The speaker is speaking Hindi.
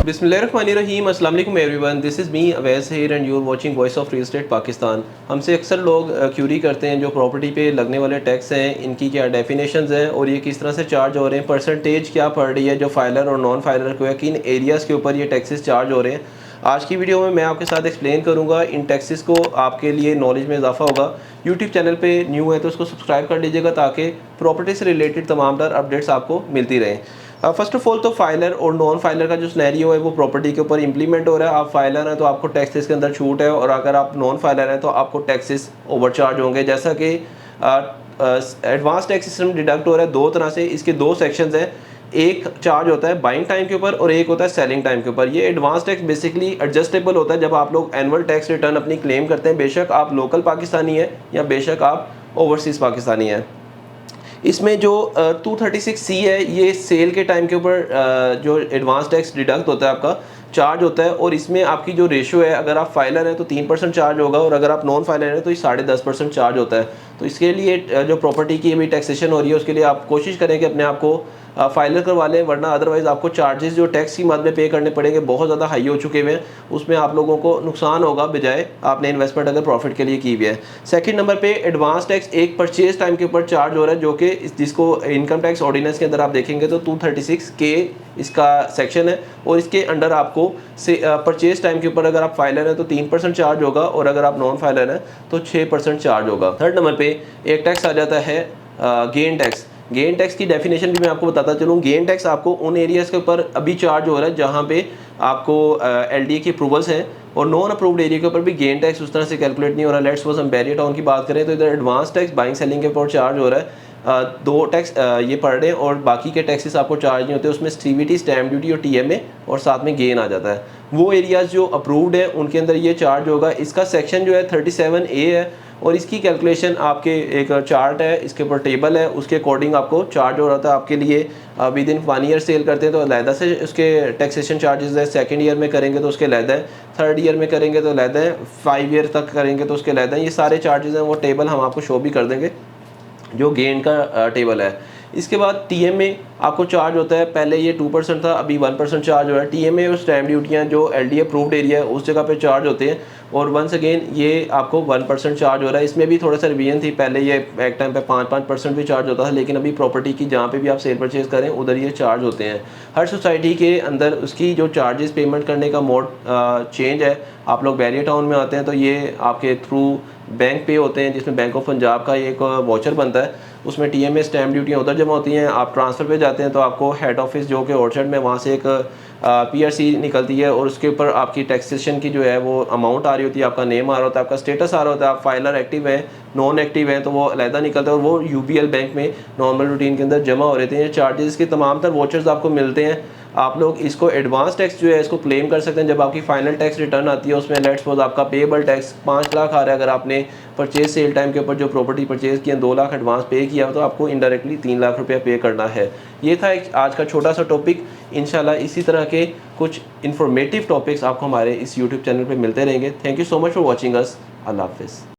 बिस्मिल्लाहिर्रहमानिर्रहीम अस्सलाम वालेकुम everyone, this is me Awais here and you are watching voice of real estate Pakistan. हमसे अक्सर लोग क्यूरी करते हैं जो प्रॉपर्टी पे लगने वाले टैक्स हैं, इनकी क्या डेफिनेशंस हैं और ये किस तरह से चार्ज हो रहे हैं, परसेंटेज क्या पड़ रही है जो फाइलर और नॉन फाइलर को है, किन एरियाज़ के ऊपर ये टैक्सेस चार्ज हो रहे हैं। आज की वीडियो में मैं आपके साथ एक्सप्लेन करूंगा इन टैक्सेस को, आपके लिए नॉलेज में इजाफा होगा। यूट्यूब चैनल पे न्यू है तो उसको सब्सक्राइब कर लीजिएगा ताकि प्रॉपर्टी से रिलेटेड तमाम तर अपडेट्स आपको मिलती रहें। फर्स्ट ऑफ ऑल तो फाइलर और नॉन फाइलर का जो सिनेरियो है वो प्रॉपर्टी के ऊपर इंप्लीमेंट हो रहा है। आप फाइलर हैं तो आपको टैक्सेस के अंदर छूट है, और अगर आप नॉन फाइलर हैं तो आपको टैक्सेस ओवरचार्ज होंगे। जैसा कि एडवांस टैक्स सिस्टम डिडक्ट हो रहा है दो तरह से, इसके दो सेक्शंस हैं। एक चार्ज होता है बाइंग टाइम के ऊपर और एक होता है सेलिंग टाइम के ऊपर। ये एडवांस टैक्स बेसिकली एडजस्टेबल होता है जब आप लोग एनुअल टैक्स रिटर्न अपनी क्लेम करते हैं, बेशक आप लोकल पाकिस्तानी हैं या बेशक आप ओवरसीज़ पाकिस्तानी हैं। इसमें जो 236C है ये सेल के टाइम के ऊपर जो एडवांस टैक्स डिडक्ट होता है आपका चार्ज होता है, और इसमें आपकी जो रेशो है, अगर आप फाइलर हैं तो 3% चार्ज होगा और अगर आप नॉन फाइलर हैं तो ये 10.5% चार्ज होता है। तो इसके लिए जो प्रॉपर्टी की अभी टैक्सेशन हो रही है उसके लिए आप कोशिश करें कि अपने आप को फाइलर करवा लें, वरना अदरवाइज़ आपको चार्जेस जो टैक्स की मद में पे करने पड़ेंगे बहुत ज़्यादा हाई हो चुके हुए हैं, उसमें आप लोगों को नुकसान होगा बजाय आपने इन्वेस्टमेंट अगर प्रॉफिट के लिए की हुई है। सेकंड नंबर पे एडवांस टैक्स एक परचेज टाइम के ऊपर चार्ज हो रहा है, जो कि जिसको इनकम टैक्स ऑर्डिनेंस के अंदर आप देखेंगे तो 236K इसका सेक्शन है, और इसके अंडर आपको से परचेज टाइम के ऊपर अगर आप फाइलर हैं तो 3% चार्ज होगा और अगर आप नॉन फाइलर हैं तो 6% चार्ज होगा। थर्ड नंबर पे एक टैक्स आ जाता है गेन टैक्स। गेन टैक्स की डेफिनेशन भी मैं आपको बताता चलूँ। गेन टैक्स आपको उन एरियाज़ के ऊपर अभी चार्ज हो रहा है जहाँ पे आपको LDA की अप्रूवल्स हैं, और नॉन अप्रूव्ड एरिया के ऊपर भी गेन टैक्स उस तरह से कैलकुलेट नहीं हो रहा। लेट्स सपोज हम बैरियर टाउन की बात करें तो इधर एडवांस टैक्स बाइंग सेलिंग के ऊपर चार्ज हो रहा है, दो टैक्स ये पड़ रहे हैं और बाकी के टैक्सेस आपको चार्ज नहीं होते। उसमें CVT, स्टैम्प ड्यूटी और TMA और साथ में गेन आ जाता है। वो एरियाज़ जो अप्रूव्ड है उनके अंदर ये चार्ज होगा। इसका सेक्शन जो है 37A है, और इसकी कैलकुलेशन आपके एक चार्ट है, इसके ऊपर टेबल है, उसके अकॉर्डिंग आपको चार्ज हो रहा था आपके लिए। विद इन 1 ईयर सेल करते हैं तो अलहदा से उसके टैक्सेशन चार्जेस है, सेकंड ईयर में करेंगे तो उसके अलहदा है, थर्ड ईयर में करेंगे तो अलहदा है, 5 ईयर तक करेंगे तो उसके अलहदा है। ये सारे चार्जेस हैं, वो टेबल हम आपको शो भी कर देंगे जो गेन का टेबल है। इसके बाद TMA आपको चार्ज होता है, पहले ये 2% था, अभी 1% चार्ज हो रहा है। TMA और स्टैम्प ड्यूटियाँ जो LDA अप्रूव्ड एरिया है उस जगह पे चार्ज होते हैं, और वंस अगेन ये आपको 1% चार्ज हो रहा है। इसमें भी थोड़ा सा रिवीजन थी, पहले ये एक टाइम पे 5% भी चार्ज होता था, लेकिन अभी प्रॉपर्टी की जहाँ पे भी आप सेल परचेज़ करें उधर ये चार्ज होते हैं। हर सोसाइटी के अंदर उसकी जो चार्जेस पेमेंट करने का मोड चेंज है। आप लोग बैरियर टाउन में आते हैं तो ये आपके थ्रू बैंक पे होते हैं, जिसमें बैंक ऑफ पंजाब का एक वाउचर बनता है, उसमें TMA स्टैम्प ड्यूटियाँ उधर जमा होती हैं। आप ट्रांसफ़र पे जाते हैं तो आपको हेड ऑफिस जो कि ऑर्चर्ड में, वहाँ से एक PRC निकलती है और उसके ऊपर आपकी टैक्सेशन की जो है वो अमाउंट आ रही होती है, आपका नेम आ रहा होता है, आपका स्टेटस आ रहा होता है, आप फाइलर एक्टिव हैं नॉन एक्टिव हैं तो वो अलहदा निकलता है, और वो UBL बैंक में नॉर्मल रूटीन के अंदर जमा हो रहे थे। ये चार्जेस के तमाम तर वाउचर्स आपको मिलते हैं। आप लोग इसको एडवांस टैक्स जो है इसको क्लेम कर सकते हैं जब आपकी फाइनल टैक्स रिटर्न आती है। उसमें लेट्स सपोज आपका पेएबल टैक्स 5 लाख आ रहा है, अगर आपने परचेज सेल टाइम के ऊपर जो प्रॉपर्टी परचेज किया 2 लाख एडवांस पे किया तो आपको इनडायरेक्टली 3 लाख रुपया पे करना है। ये था एक आज का छोटा सा टॉपिक। इंशाल्लाह इसी तरह के कुछ इन्फॉर्मेटिव टॉपिक्स आपको हमारे इस यूट्यूब चैनल पर मिलते रहेंगे। Thank you so much for watching us. अल्लाह हाफिज़।